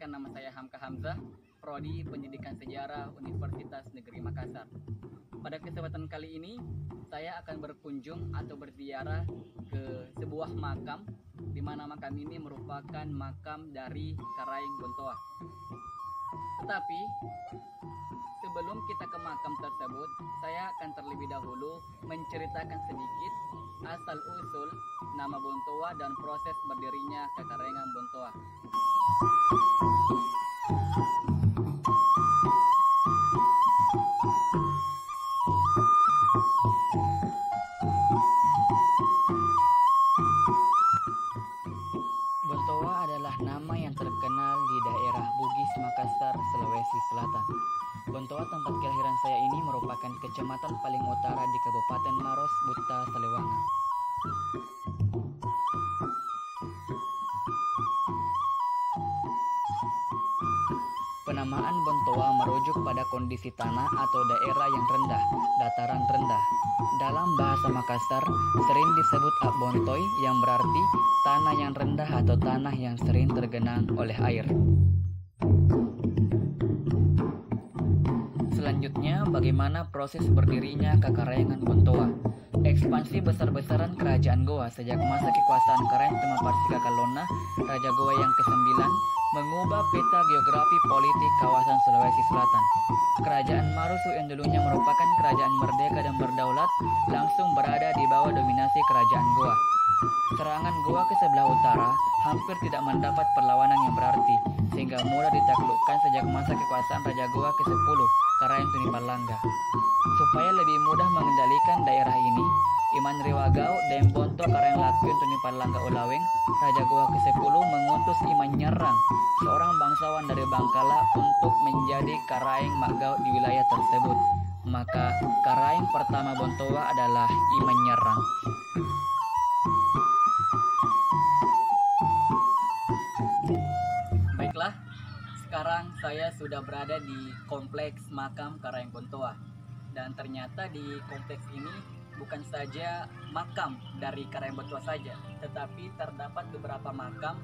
Perkenalkan, nama saya Hamka Hamzah, Prodi Pendidikan Sejarah Universitas Negeri Makassar. Pada kesempatan kali ini, saya akan berkunjung atau berziarah ke sebuah makam, di mana makam ini merupakan makam dari Karaeng Bontoa. Tetapi, sebelum kita ke makam tersebut, saya akan terlebih dahulu menceritakan sedikit asal-usul nama Bontoa dan proses berdirinya Kekarengan Bontoa. Bontoa adalah nama yang terkenal di daerah Bugis, Makassar, Sulawesi Selatan. Bontoa, tempat kelahiran saya ini, merupakan kecamatan paling utara di Kabupaten Maros, Buta, Salewangan. Penamaan Bontoa merujuk pada kondisi tanah atau daerah yang rendah, dataran rendah. Dalam bahasa Makassar, sering disebut Bontoy, yang berarti tanah yang rendah atau tanah yang sering tergenang oleh air. Selanjutnya, bagaimana proses berdirinya Kekarengan Bontoa? Ekspansi besar-besaran kerajaan Goa sejak masa kekuasaan Karaeng Tumapardika Kalona, Raja Goa yang ke-9, mengubah peta geografi politik kawasan Sulawesi Selatan. Kerajaan Marusu yang dulunya merupakan kerajaan merdeka dan berdaulat, langsung berada di bawah dominasi kerajaan Goa. Serangan Goa ke sebelah utara hampir tidak mendapat perlawanan yang berarti, sehingga mudah ditaklukkan sejak masa kekuasaan Raja Goa ke-10, Karaeng Tunipalangga. Supaya lebih mudah mengendalikan daerah ini, Iman Riwagau Dembonto Karaeng Lakyun Tunipalangga Ulaweng, Raja Goa ke-10, mengutus Iman Nyerang, seorang bangsawan dari Bangkala, untuk menjadi Karaeng Magau di wilayah tersebut. Maka Karaeng pertama Bontoa adalah Iman Nyerang. Baiklah, sekarang saya sudah berada di kompleks makam Karaeng Bontoa. Dan ternyata di kompleks ini bukan saja makam dari Karaeng Bontoa saja, tetapi terdapat beberapa makam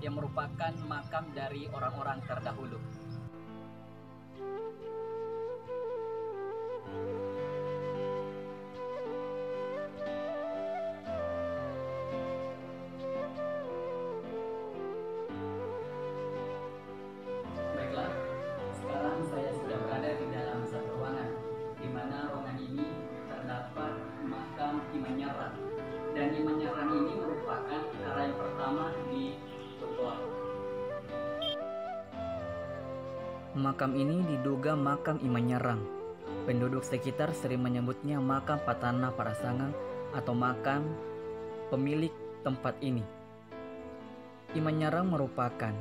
yang merupakan makam dari orang-orang terdahulu. Baiklah, sekarang saya sudah berada di dalam satu ruangan, di mana ruangan ini terdapat makam Iman Nyerang. Dan Iman Nyerang ini merupakan Karaeng pertama di Bontoa. Makam ini diduga makam Iman Nyerang. Penduduk sekitar sering menyebutnya makam Patana Parasangang atau makam pemilik tempat ini. Iman Nyerang merupakan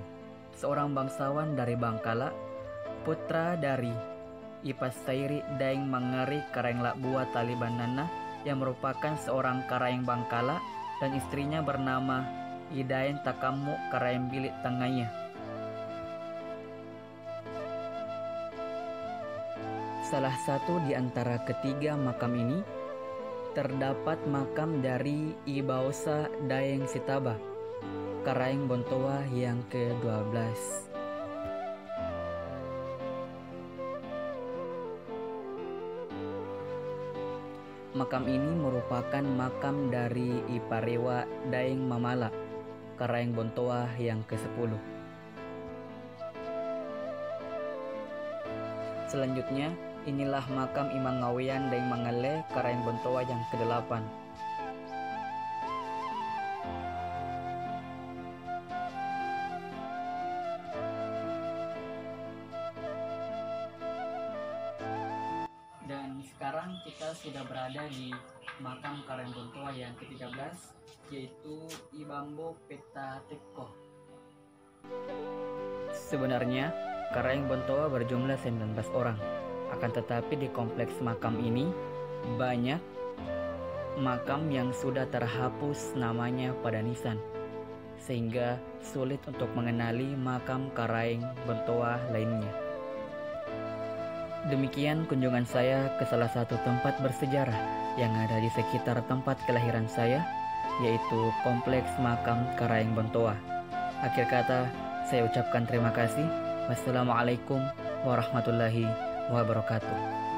seorang bangsawan dari Bangkala, putra dari Ipasairi Daeng Mangari Karaeng Lakbua Talibanana, yang merupakan seorang Karaeng Bangkala, dan istrinya bernama Idaeng Takamu Karaeng Bilik Tangaya. Salah satu di antara ketiga makam ini terdapat makam dari Ibaosa Daeng Sitaba, Karaeng Bontoa yang ke-12. Makam ini merupakan makam dari Iparewa Daeng Mamala, Karaeng Bontoa yang ke-10. Selanjutnya, inilah makam Imang Ngawian Daeng Mangale, Karaeng Bontoa yang ke-8. Dan sekarang kita sudah berada di makam Karaeng Bontoa yang ke-13, yaitu Ibambo Peta Teko. Sebenarnya Karaeng Bontoa berjumlah 19 orang. Akan tetapi di kompleks makam ini banyak makam yang sudah terhapus namanya pada nisan, sehingga sulit untuk mengenali makam Karaeng Bontoa lainnya. Demikian kunjungan saya ke salah satu tempat bersejarah yang ada di sekitar tempat kelahiran saya, yaitu Kompleks Makam Karaeng Bontoa. Akhir kata, Saya ucapkan terima kasih. Wassalamualaikum warahmatullahi wabarakatuh.